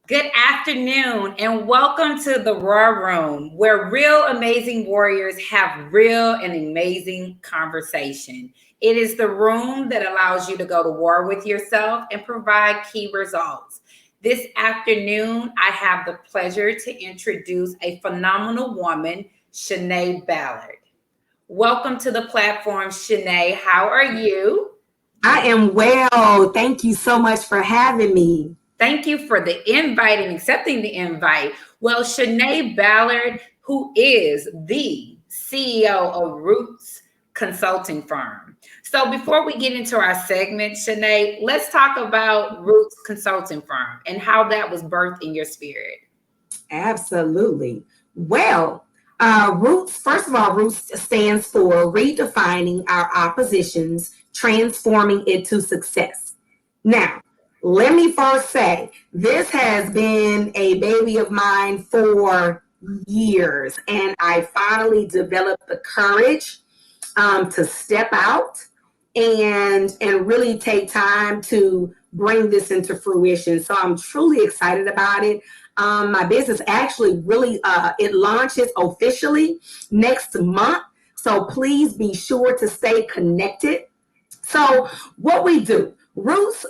Good afternoon, and welcome to the Raw Room, where real amazing warriors have real and amazing conversation. It is the room that allows you to go to war with yourself and provide key results. This afternoon, I have the pleasure to introduce a phenomenal woman, Shanae Ballard. Welcome to the platform, Shanae. How are you? I am well. Thank you so much for having me. Thank you for the invite and accepting the invite. Well, Shanae Ballard, who is the CEO of Roots Consulting Firm. So before we get into our segment, Shanae, let's talk about Roots Consulting Firm and how that was birthed in your spirit. Absolutely. Well, Roots, first of all, Roots stands for redefining our oppositions, transforming it to success. Now, let me first say, this has been a baby of mine for years, and I finally developed the courage to step out and really take time to bring this into fruition. So I'm truly excited about it. My business actually really it launches officially next month. So please be sure to stay connected. So what we do, Roots,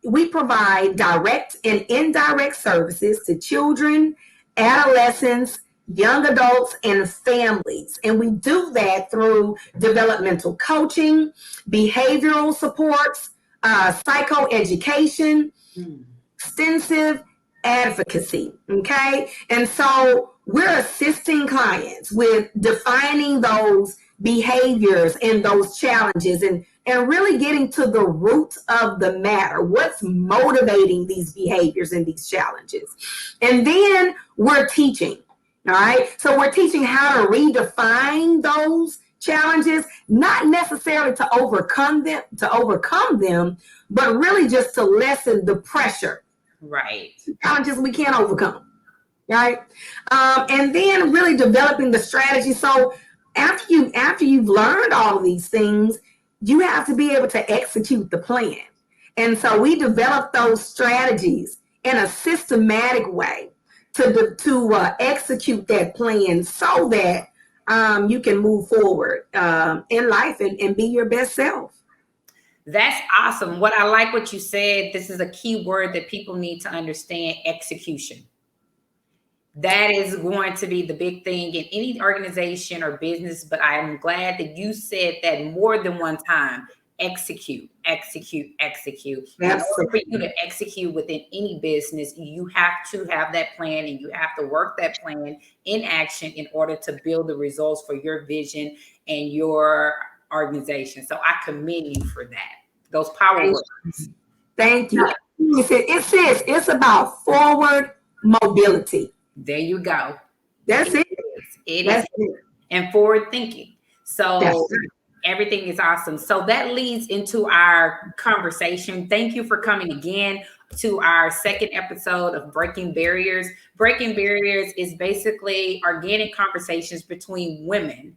we provide direct and indirect services to children, adolescents, young adults, and families. And we do that through developmental coaching, behavioral supports, psychoeducation, extensive advocacy. Okay. And so we're assisting clients with defining those behaviors and those challenges and really getting to the root of the matter. What's motivating these behaviors and these challenges? And then we're teaching. All right. So we're teaching how to redefine those challenges, not necessarily to overcome them, but really just to lessen the pressure. Right. Challenges we can't overcome. Right. And then really developing the strategy. So after you've learned all of these things, you have to be able to execute the plan. And so we develop those strategies in a systematic way to execute that plan so that you can move forward in life and be your best self. That's awesome. What I like what you said, this is a key word that people need to understand: execution. That is going to be the big thing in any organization or business. But I am glad that you said that more than one time. Execute, execute, execute. In order for you Absolutely. to execute within any business, you have to have that plan and you have to work that plan in action in order to build the results for your vision and your organization. So I commend you for that. Those power Thank words. thank you. It says it's about forward mobility. There you go. That's It it. is. It is. That's it. And forward thinking. That's So it. everything is awesome. So that leads into our conversation. Thank you for coming again to our second episode of Breaking Barriers. Breaking Barriers is basically organic conversations between women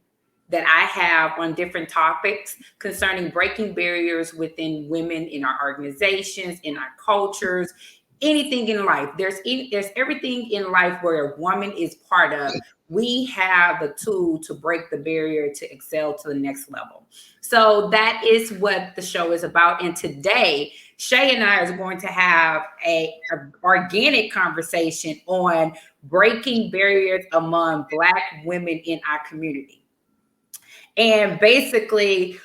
that I have on different topics concerning breaking barriers within women in our organizations, in our cultures, anything in life. There's everything in life where a woman is part of. We have the tool to break the barrier to excel to the next level. So that is what the show is about. And today, Shay and I are going to have a organic conversation on breaking barriers among Black women in our community. And basically,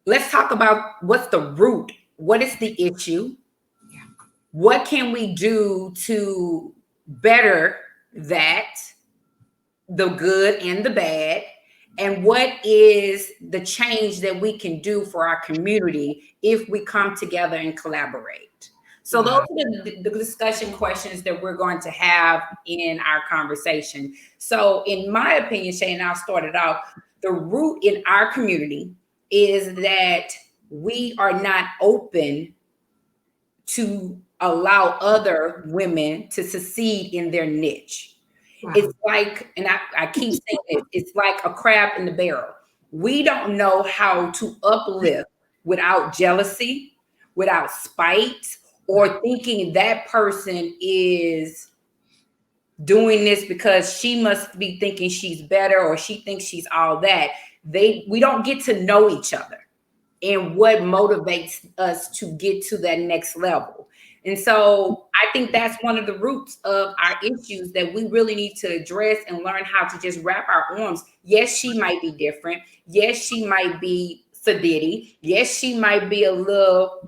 let's talk about what's the root, what is the issue, what can we do to better that, the good and the bad, and what is the change that we can do for our community if we come together and collaborate. So those Wow. are the discussion questions that we're going to have in our conversation. So in my opinion, Shay, and I'll start it out, the root in our community is that we are not open to allow other women to succeed in their niche. It's Wow. like, and I keep saying it, it's like a crab in the barrel. We don't know how to uplift without jealousy, without spite, or thinking that person is doing this because she must be thinking she's better or she thinks she's all that. We don't get to know each other and what motivates us to get to that next level. And so I think that's one of the roots of our issues that we really need to address and learn how to just wrap our arms. Yes, she might be different. Yes, she might be sedity. Yes, she might be a little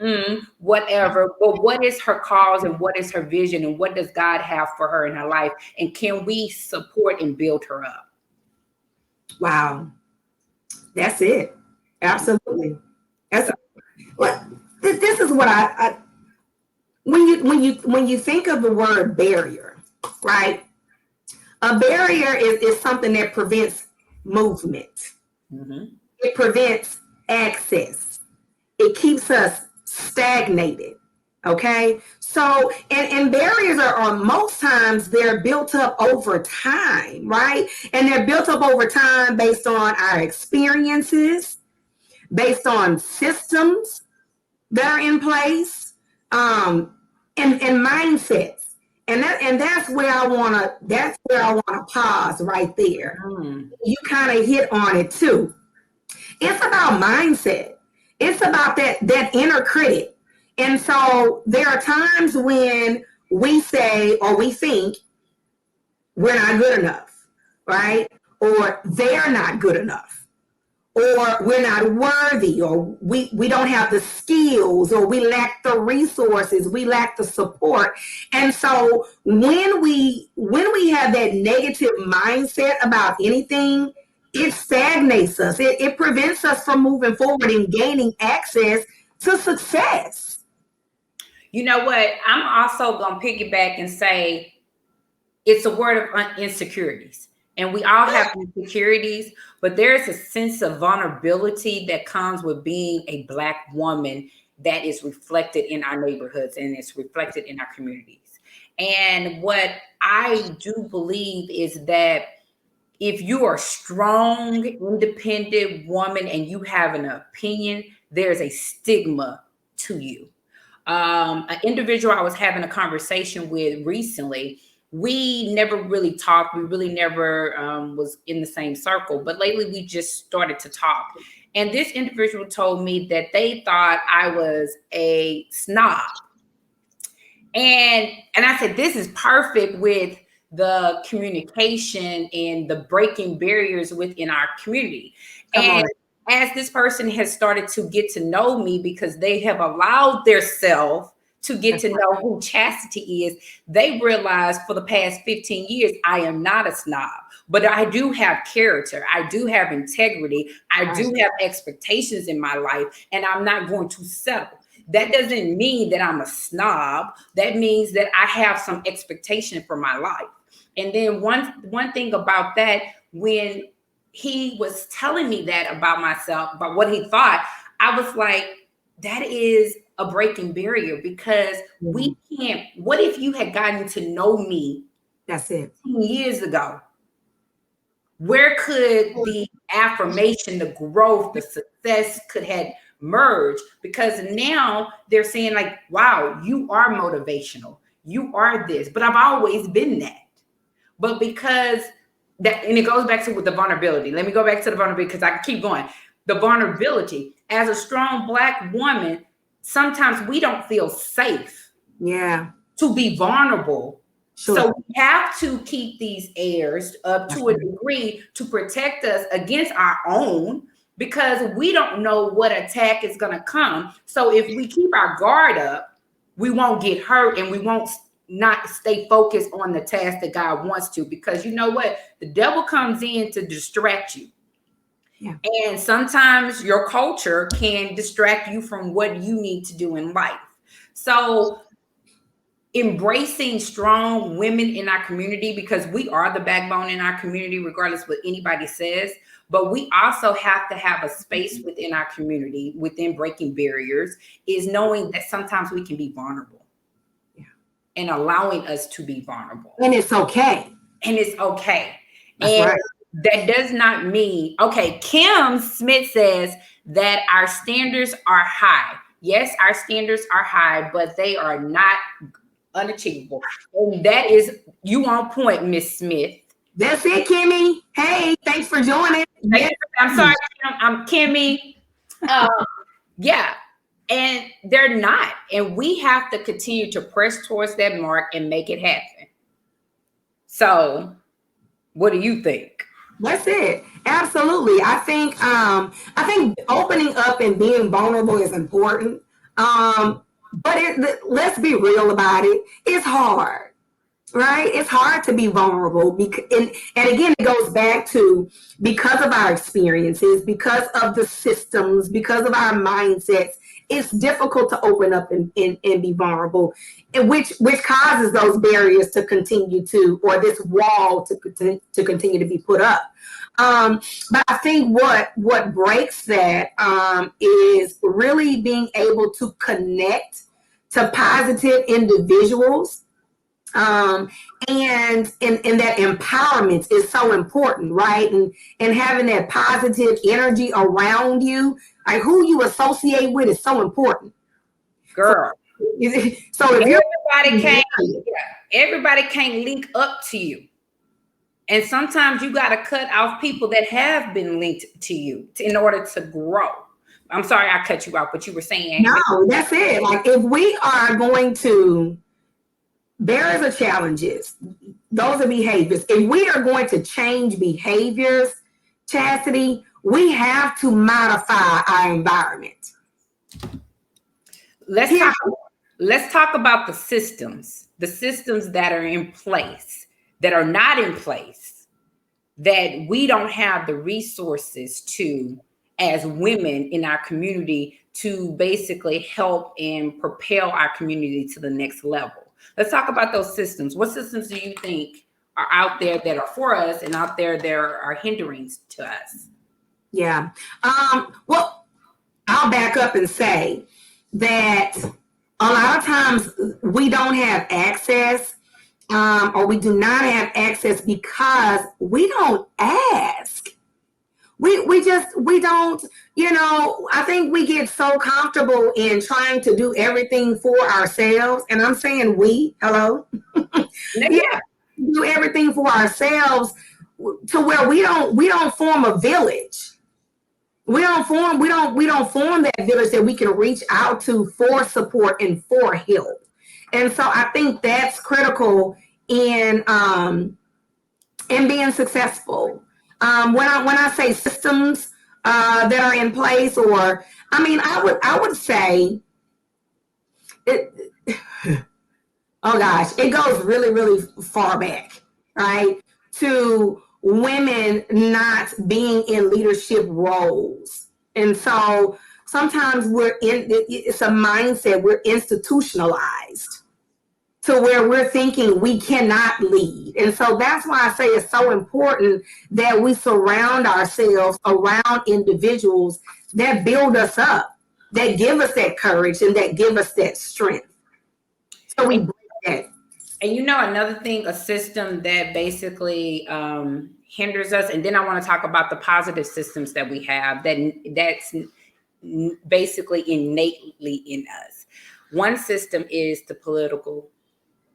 whatever. But what is her cause and what is her vision and what does God have for her in her life? And can we support and build her up? Wow. That's it. Absolutely. That's what this is what I when you think of the word barrier, right? A barrier is something that prevents movement. Mm-hmm. It prevents access. It keeps us stagnated. Okay. So, and barriers are most times they're built up over time, right? And they're built up over time based on our experiences, based on systems that are in place, and mindsets. And that's where I wanna pause right there. You kind of hit on it too. It's about mindset. It's about that inner critic. And so there are times when we say or we think we're not good enough, right? Or they're not good enough, or we're not worthy, or we don't have the skills, or we lack the resources, we lack the support. And so when we have that negative mindset about anything, it stagnates us. It prevents us from moving forward and gaining access to success. You know what? I'm also going to piggyback and say it's a word of insecurities. And we all have insecurities, but there's a sense of vulnerability that comes with being a Black woman that is reflected in our neighborhoods and it's reflected in our communities. And what I do believe is that if you are a strong, independent woman and you have an opinion, there's a stigma to you. An individual I was having a conversation with recently, we never really talked. We really never was in the same circle. But lately we just started to talk. And this individual told me that they thought I was a snob. And I said, this is perfect with the communication and the breaking barriers within our community. And as this person has started to get to know me because they have allowed themselves to get to know who Chastity is, they realize for the past 15 years, I am not a snob, but I do have character. I do have integrity. I do have expectations in my life, and I'm not going to settle. That doesn't mean that I'm a snob. That means that I have some expectation for my life. And then one thing about that, when he was telling me that about myself, about what he thought, I was like, that is a breaking barrier because we can't. What if you had gotten to know me? That's it. 10 years ago. Where could the affirmation, the growth, the success could have merged? Because now they're saying like, wow, you are motivational. You are this, but I've always been that. But because that, and it goes back to with the vulnerability. Let me go back to the vulnerability because I can keep going. The vulnerability as a strong Black woman, sometimes we don't feel safe. To be vulnerable. Sure. So we have to keep these airs up to a degree to protect us against our own, because we don't know what attack is going to come. So if we keep our guard up, we won't get hurt and we won't not stay focused on the task that God wants to, because you know what? The devil comes in to distract you. Yeah. And sometimes your culture can distract you from what you need to do in life. So embracing strong women in our community, because we are the backbone in our community, regardless what anybody says, but we also have to have a space within our community, within breaking barriers, is knowing that sometimes we can be vulnerable and allowing us to be vulnerable. And it's okay. And it's okay. That's and right. That does not mean, okay, Kim Smith says that our standards are high. Yes, our standards are high, but they are not unachievable. And that is you on point, Miss Smith. That's it, Kimmy. Hey, thanks for joining. Yes. I'm sorry, I'm Kimmy. Yeah, and they're not. And we have to continue to press towards that mark and make it happen. So, what do you think? That's it. Absolutely. I think opening up and being vulnerable is important. But let's be real about it. It's hard, right? It's hard to be vulnerable because, and again, it goes back to because of our experiences, because of the systems, because of our mindsets. It's difficult to open up and be vulnerable, and which causes those barriers to continue to, or this wall to continue to be put up. But I think what breaks that is really being able to connect to positive individuals. And that empowerment is so important, right? And having that positive energy around you, like who you associate with, is so important. Girl. So if everybody can't link up to you. And sometimes you got to cut off people that have been linked to you in order to grow. I'm sorry I cut you off, but you were saying. No, that's it. Like if we are going to, there is a challenges. Those are behaviors. If we are going to change behaviors, Chastity, we have to modify our environment. Let's talk about the systems that are in place, that are not in place, that we don't have the resources to, as women in our community, to basically help and propel our community to the next level. Let's talk about those systems. What systems do you think are out there that are for us and out there that are hindering to us? Yeah. Well, I'll back up and say that a lot of times we don't have access, or we do not have access because we don't ask. We don't, I think we get so comfortable in trying to do everything for ourselves. And I'm saying hello. Yeah, do everything for ourselves to where we don't form a village. We don't form that village that we can reach out to for support and for help. And so I think that's critical in being successful. When I say systems that are in place, or I would say it. Oh gosh, it goes really, really far back, right? To women not being in leadership roles, and so sometimes it's a mindset, we're institutionalized to where we're thinking we cannot lead. And so that's why I say it's so important that we surround ourselves around individuals that build us up, that give us that courage and that give us that strength. So we break that. And another thing, a system that basically hinders us, and then I want to talk about the positive systems that we have that's basically innately in us. One system is the political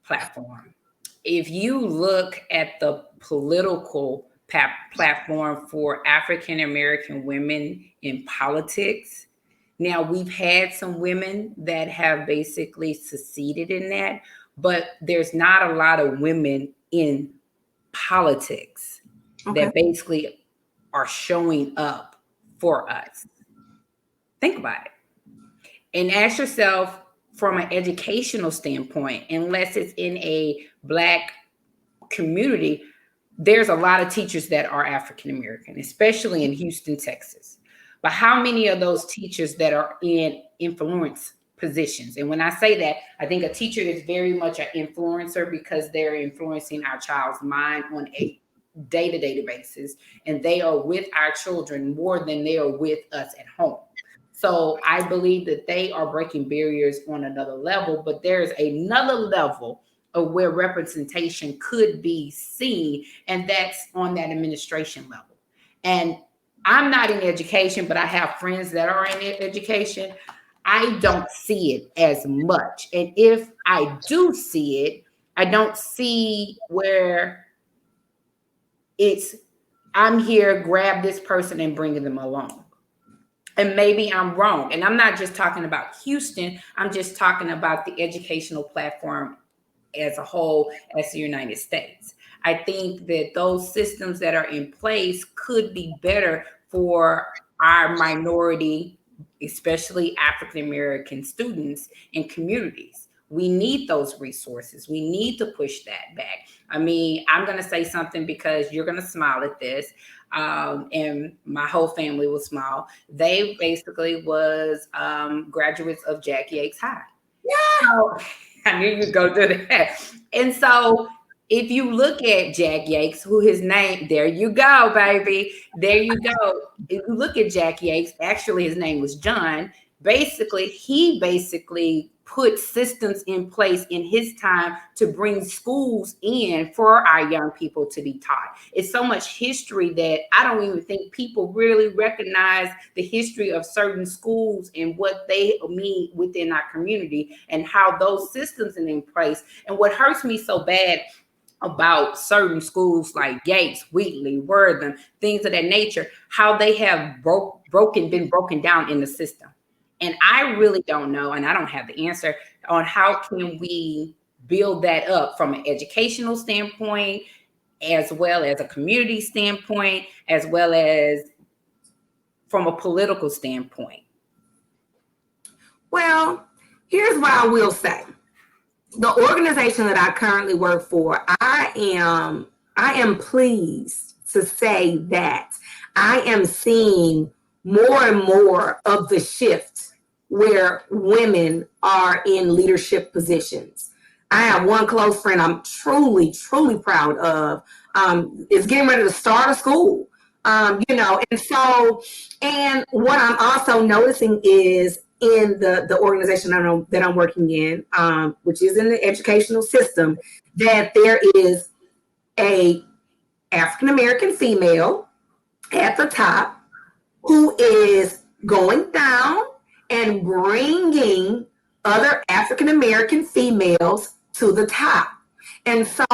platform. If you look at the political platform for African American women in politics, now we've had some women that have basically succeeded in that, but there's not a lot of women in politics that basically are showing up for us. Think about it. And ask yourself, from an educational standpoint, unless it's in a Black community, there's a lot of teachers that are African American, especially in Houston, Texas. But how many of those teachers that are in influence positions? And when I say that, I think a teacher is very much an influencer because they're influencing our child's mind on a day-to-day basis, and they are with our children more than they are with us at home. So I believe that they are breaking barriers on another level, but there's another level of where representation could be seen, and that's on that administration level. And I'm not in education, but I have friends that are in education. I don't see it as much. And if I do see it, I don't see where it's, I'm here, grab this person and bring them along. And maybe I'm wrong. And I'm not just talking about Houston, I'm just talking about the educational platform as a whole, as the United States. I think that those systems that are in place could be better for our minority, especially African American students and communities. We need those resources. We need to push that back. I mean, I'm going to say something because you're going to smile at this. And my whole family will smile. They basically was graduates of Jack Yates High. Yeah. So, I knew you'd go through that. And so if you look at Jack Yates, who his name, there you go, baby. There you go. If you look at Jack Yates, actually his name was John. He basically put systems in place in his time to bring schools in for our young people to be taught. It's so much history that I don't even think people really recognize the history of certain schools and what they mean within our community and how those systems are in place. And what hurts me so bad about certain schools like Gates, Wheatley, Wortham, things of that nature, how they have been broken down in the system. And I really don't know, and I don't have the answer on how can we build that up from an educational standpoint, as well as a community standpoint, as well as from a political standpoint. Well, here's what I will say. The organization that I currently work for, I am pleased to say that I am seeing more and more of the shift where women are in leadership positions. I have one close friend I'm truly, truly proud of, is getting ready to start a school, and what I'm also noticing is in the organization that I'm working in, which is in the educational system, that there is a African-American female at the top who is going down and bringing other African-American females to the top. And so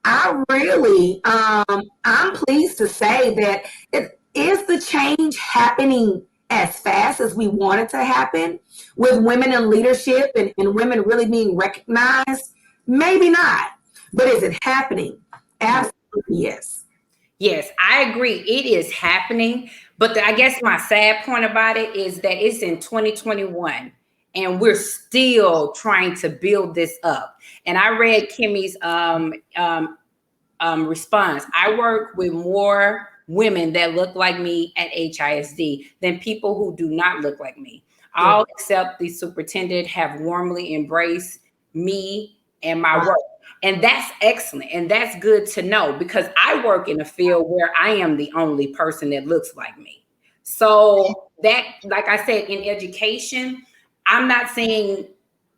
I really, I'm pleased to say that is the change happening as fast as we want it to happen with women in leadership and women really being recognized? Maybe not. But is it happening? Absolutely, yes. Yes, I agree. It is happening. But I guess my sad point about it is that it's in 2021 and we're still trying to build this up. And I read Kimmy's response. I work with more women that look like me at HISD than people who do not look like me. All except the superintendent have warmly embraced me and my work. And that's excellent. And that's good to know because I work in a field where I am the only person that looks like me. So that, like I said, in education, I'm not saying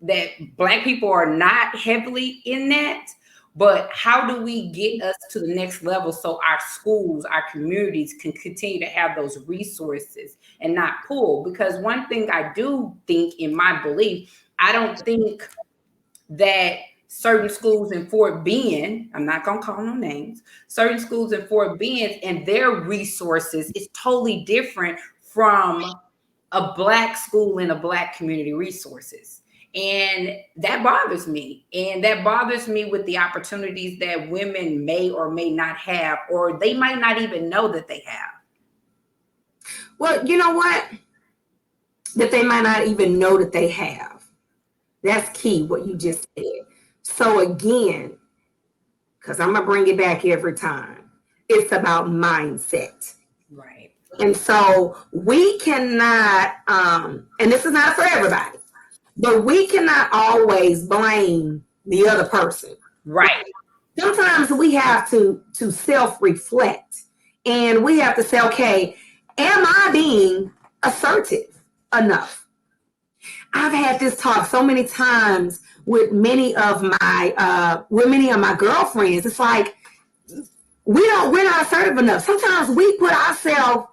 that Black people are not heavily in that, but how do we get us to the next level so our schools, our communities can continue to have those resources and not pull? Because one thing I do think, in my belief, I don't think that certain schools in Fort Bend, I'm not going to call no names, certain schools in Fort Bend and their resources is totally different from a Black school in a Black community resources. And that bothers me. And that bothers me with the opportunities that women may or may not have, or they might not even know that they have. Well, you know what? That they might not even know that they have. That's key, what you just said. So again, because I'm going to bring it back every time, it's about mindset. Right. And so we cannot, and this is not for everybody, but we cannot always blame the other person. Right. Sometimes we have to self-reflect and we have to say, okay, am I being assertive enough? I've had this talk so many times with many of my girlfriends. It's like we're not assertive enough. Sometimes we put ourselves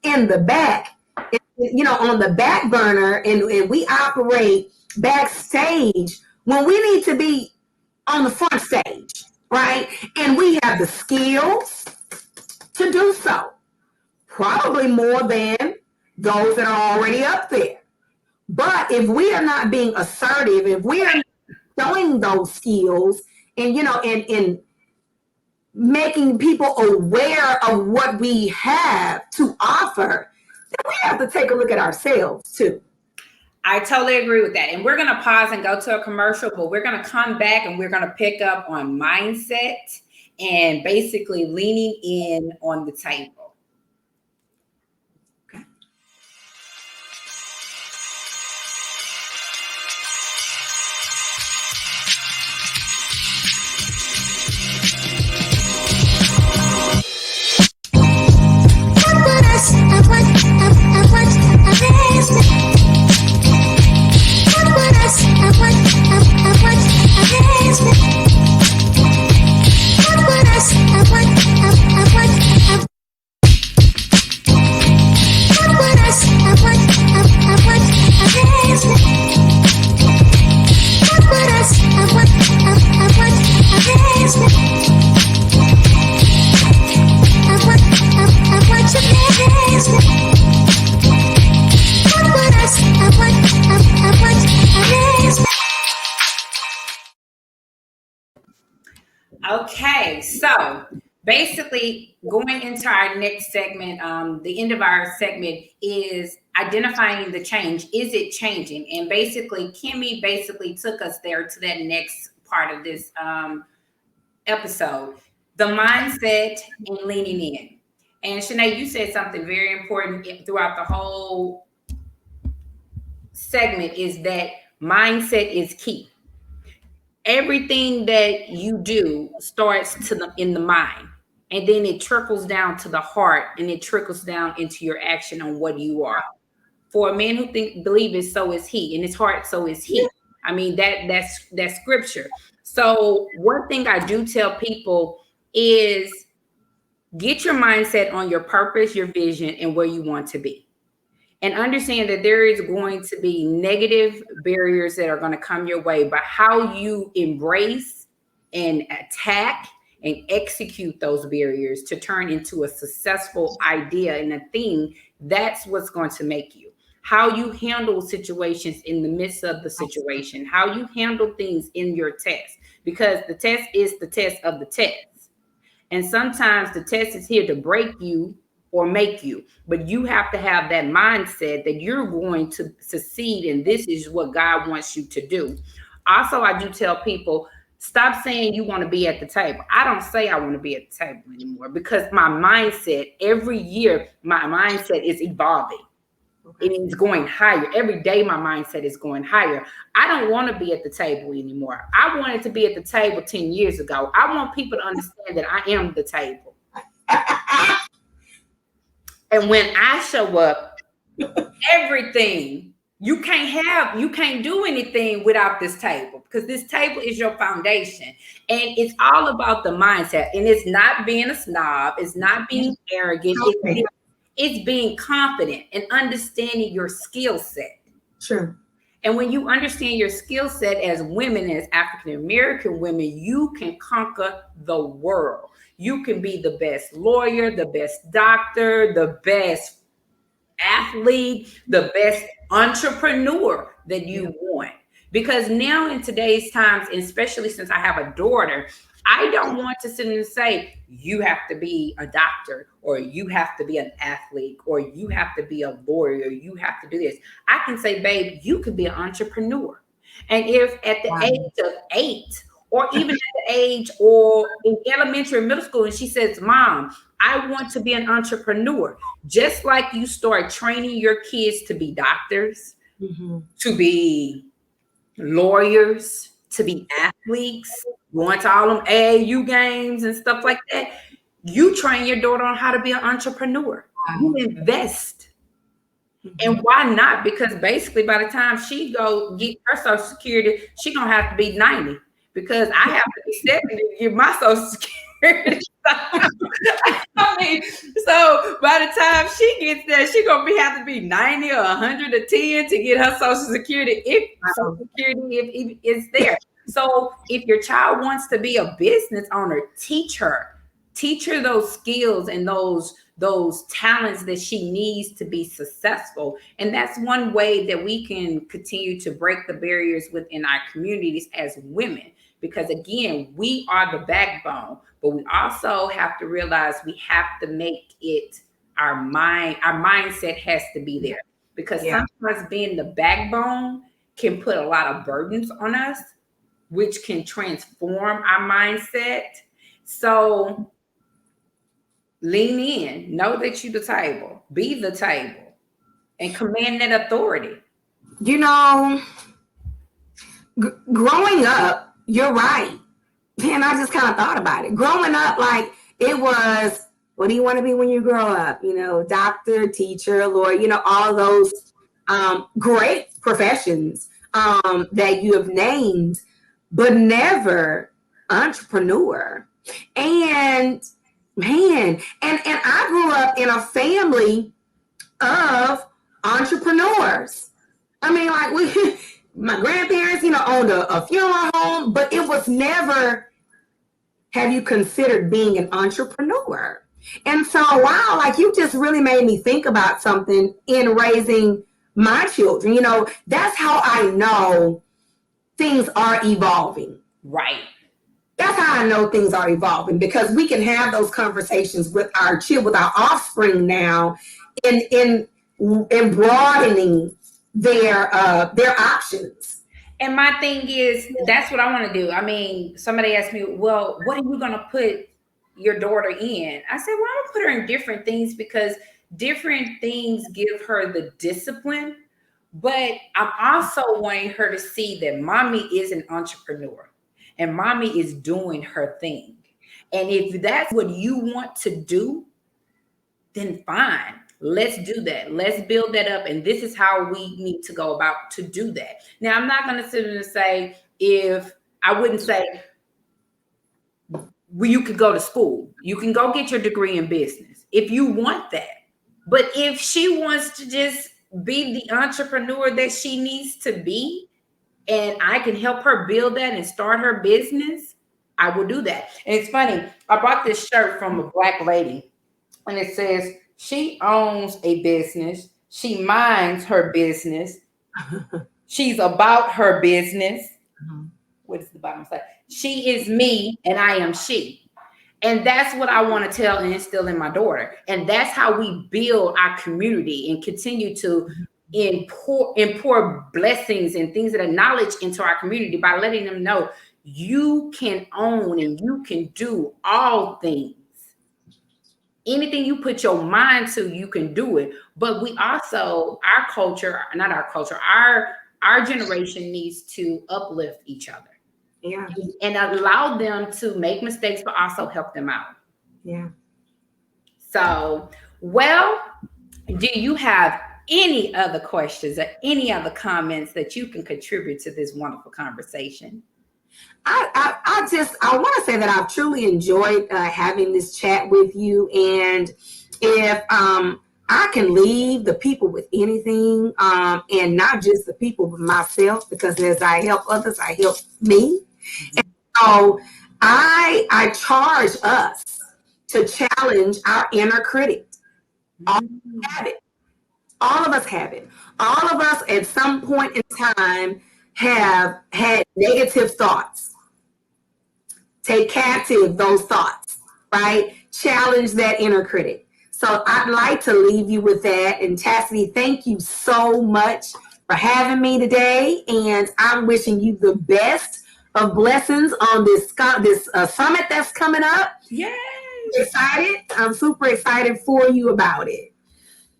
in the back and on the back burner, and we operate backstage when we need to be on the front stage, right? And we have the skills to do so, probably more than those that are already up there. But if we are not being assertive, if we are showing those skills and and making people aware of what we have to offer, then we have to take a look at ourselves too. I totally agree with that. And we're going to pause and go to a commercial, but we're going to come back and we're going to pick up on mindset and basically leaning in on the table. Okay, so basically going into our next segment, the end of our segment is identifying the change. Is it changing? And basically, Kimmy basically took us there to that next part of this episode, the mindset and leaning in. And Shanae, you said something very important throughout the whole segment is that mindset is key. Everything that you do starts in the mind, and then it trickles down to the heart, and it trickles down into your action on what you are. For a man who believe it, so is he, and his heart, so is he. I mean, that's scripture. So one thing I do tell people is get your mindset on your purpose, your vision, and where you want to be. And understand that there is going to be negative barriers that are going to come your way, but how you embrace and attack and execute those barriers to turn into a successful idea and a thing, that's what's going to make you. How you handle situations in the midst of the situation, how you handle things in your test, because the test is the test of the test. And sometimes the test is here to break you or make you, but you have to have that mindset that you're going to succeed, and this is what God wants you to do. Also, I do tell people, stop saying you want to be at the table. I don't say I want to be at the table anymore, because my mindset, every year, my mindset is evolving. It is going higher. Every day, my mindset is going higher. I don't want to be at the table anymore. I wanted to be at the table 10 years ago. I want people to understand that I am the table. And when I show up, everything, you can't do anything without this table, because this table is your foundation. And it's all about the mindset. And it's not being a snob. It's not being arrogant. It's being confident and understanding your skill set. Sure. And when you understand your skill set as women, as African-American women, you can conquer the world. You can be the best lawyer, the best doctor, the best athlete, the best entrepreneur that you want. Because now in today's times, especially since I have a daughter, I don't want to sit and say, you have to be a doctor, or you have to be an athlete, or you have to be a lawyer, or you have to do this. I can say, babe, you could be an entrepreneur. And if at the age of 8, or even at the age or in elementary or middle school, and she says, Mom, I want to be an entrepreneur. Just like you start training your kids to be doctors, to be lawyers, to be athletes, going to all them AAU games and stuff like that, you train your daughter on how to be an entrepreneur. You invest. And why not? Because basically by the time she go get her Social Security, she's going to have to be 90. Because I have to be 70 to get my Social Security. I mean, so by the time she gets there, she gonna have to be 90 or 110 to get her Social Security, if Social Security if it's there. So if your child wants to be a business owner, teach her those skills and those talents that she needs to be successful. And that's one way that we can continue to break the barriers within our communities as women. Because again, we are the backbone, but we also have to realize we have to make it our mindset has to be there. Because sometimes being the backbone can put a lot of burdens on us, which can transform our mindset. So lean in, know that you're the table, be the table, and command that authority. You know, growing up, you're right. And I just kind of thought about it. Growing up, like it was, what do you want to be when you grow up? You know, doctor, teacher, lawyer, you know, all those great professions that you have named, but never entrepreneur. And man, and I grew up in a family of entrepreneurs. I mean, like my grandparents, you know, owned a funeral home, but it was never, have you considered being an entrepreneur? And so, wow, like you just really made me think about something in raising my children. You know, that's how I know things are evolving. Right. That's how I know things are evolving, because we can have those conversations with our with our offspring now in broadening their options. And my thing is, that's what I want to do. I mean, somebody asked me, well, what are you going to put your daughter in? I said, well, I'm going to put her in different things, because different things give her the discipline. But I'm also wanting her to see that mommy is an entrepreneur and mommy is doing her thing. And if that's what you want to do, then fine. Let's do that. Let's build that up. And this is how we need to go about to do that. Now, I'm not going to sit and say, I wouldn't say, well, you could go to school. You can go get your degree in business if you want that. But if she wants to just be the entrepreneur that she needs to be, and I can help her build that and start her business, I will do that. And it's funny, I bought this shirt from a Black lady, and it says, she owns a business. She minds her business. She's about her business. What is the bottom side? She is me and I am she. And that's what I want to tell and instill in my daughter. And that's how we build our community and continue to pour blessings and things that are knowledge into our community, by letting them know you can own and you can do all things. Anything you put your mind to, you can do it. But we also, our generation needs to uplift each other. Yeah. And allow them to make mistakes, but also help them out. Yeah. So, well, do you have any other questions or any other comments that you can contribute to this wonderful conversation? I want to say that I've truly enjoyed having this chat with you. And if I can leave the people with anything, and not just the people, but myself, because as I help others, I help me. And so I charge us to challenge our inner critic. All of us have it. All of us have it. All of us at some point in time have had negative thoughts. Take captive those thoughts, right? Challenge that inner critic. So I'd like to leave you with that. And Chastity, thank you so much for having me today. And I'm wishing you the best of blessings on this summit that's coming up. Yay! Excited. I'm super excited for you about it.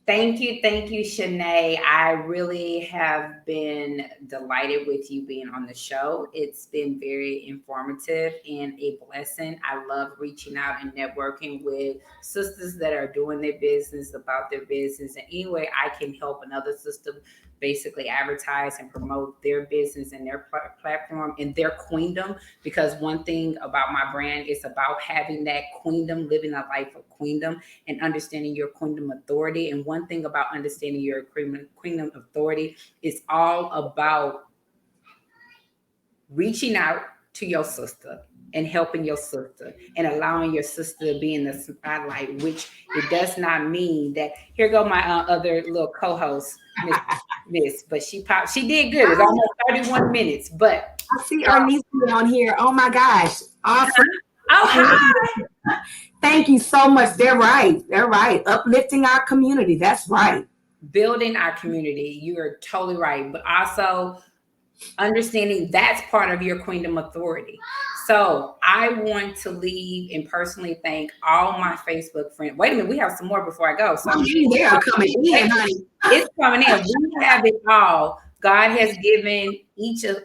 Thank you, Shanae. I really have been delighted with you being on the show. It's been very informative and a blessing. I love reaching out and networking with sisters that are doing their business, about their business, and any way I can help another sister basically advertise and promote their business and their platform and their queendom. Because one thing about my brand is about having that queendom, living a life of queendom and understanding your queendom authority. And one thing about understanding your queendom authority is all about reaching out to your sister and helping your sister and allowing your sister to be in the spotlight, which it does not mean that here go my other little co-host, Miss, but she did good. It's almost 31 minutes, but I see Ernest on here. Oh my gosh. Awesome. Oh, hi. Thank you so much. They're right. Uplifting our community. That's right. Building our community. You are totally right. But also understanding that's part of your queendom authority. So I want to leave and personally thank all my Facebook friends. Wait a minute, we have some more before I go. So they are coming in, honey. It's coming in. We have it all. God has given each of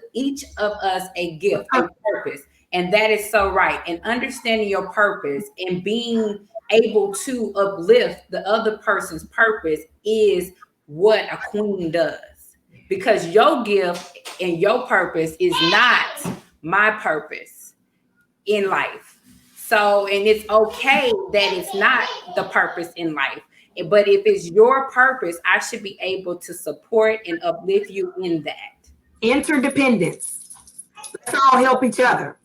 us a gift, a purpose. And that is so right. And understanding your purpose and being able to uplift the other person's purpose is what a queen does. Because your gift and your purpose is not my purpose in life. So, and it's okay that it's not the purpose in life. But if it's your purpose, I should be able to support and uplift you in that. Interdependence. Let's all help each other.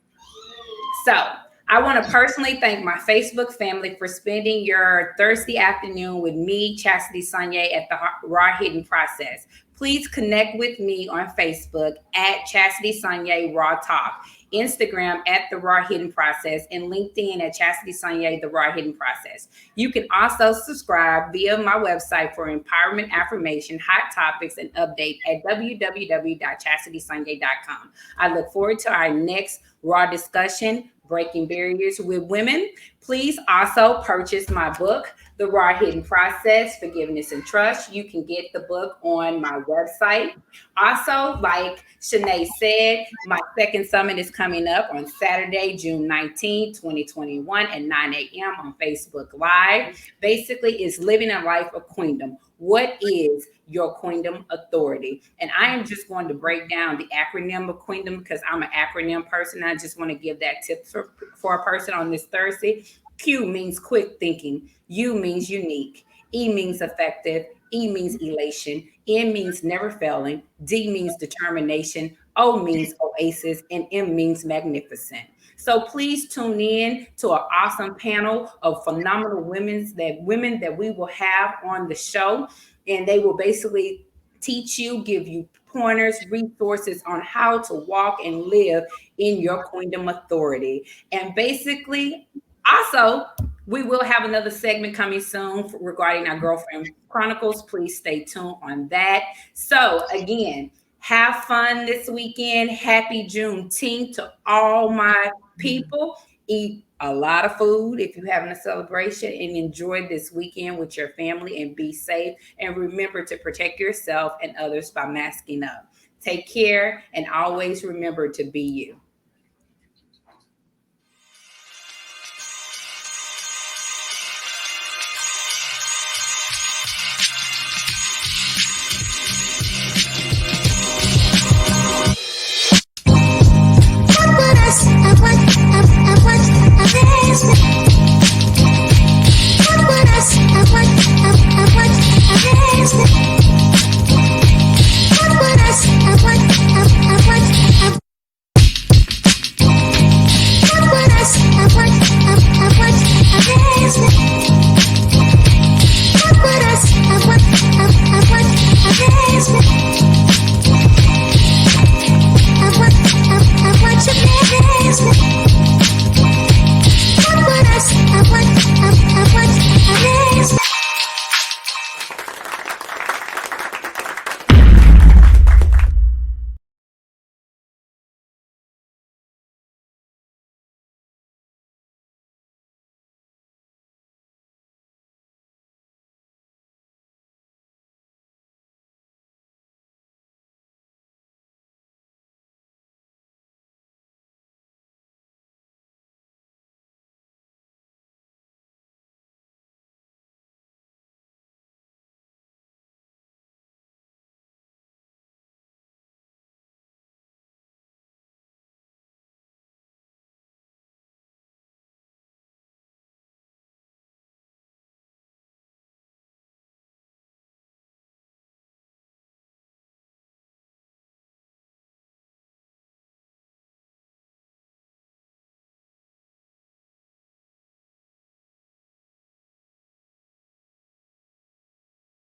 So I want to personally thank my Facebook family for spending your Thursday afternoon with me, Chastity Sonier, at the Raw Hidden Process. Please connect with me on Facebook at Chastity Sonier Raw Talk, Instagram at The Raw Hidden Process, and LinkedIn at Chastity Sonier The Raw Hidden Process. You can also subscribe via my website for empowerment, affirmation, hot topics, and update at www.chastitysonier.com. I look forward to our next Raw discussion, Breaking Barriers with Women. Please also purchase my book, The Raw Hidden Process, Forgiveness and Trust. You can get the book on my website. Also, like Shanae said, my second summit is coming up on Saturday, June 19, 2021 at 9 a.m. on Facebook Live. Basically, it's living a life of queendom. What is your queendom authority? And I am just going to break down the acronym of queendom because I'm an acronym person. I just want to give that tip for a person on this Thursday. Q means quick thinking. U means unique. E means effective. E means elation. N means never failing. D means determination. O means oasis. And M means magnificent. So please tune in to an awesome panel of phenomenal women that we will have on the show. And they will basically teach you, give you pointers, resources on how to walk and live in your queendom authority. And basically, also, we will have another segment coming soon regarding our Girlfriend Chronicles. Please stay tuned on that. So again, have fun this weekend. Happy Juneteenth to all my people. Eat a lot of food if you're having a celebration and enjoy this weekend with your family and be safe. And remember to protect yourself and others by masking up. Take care and always remember to be you.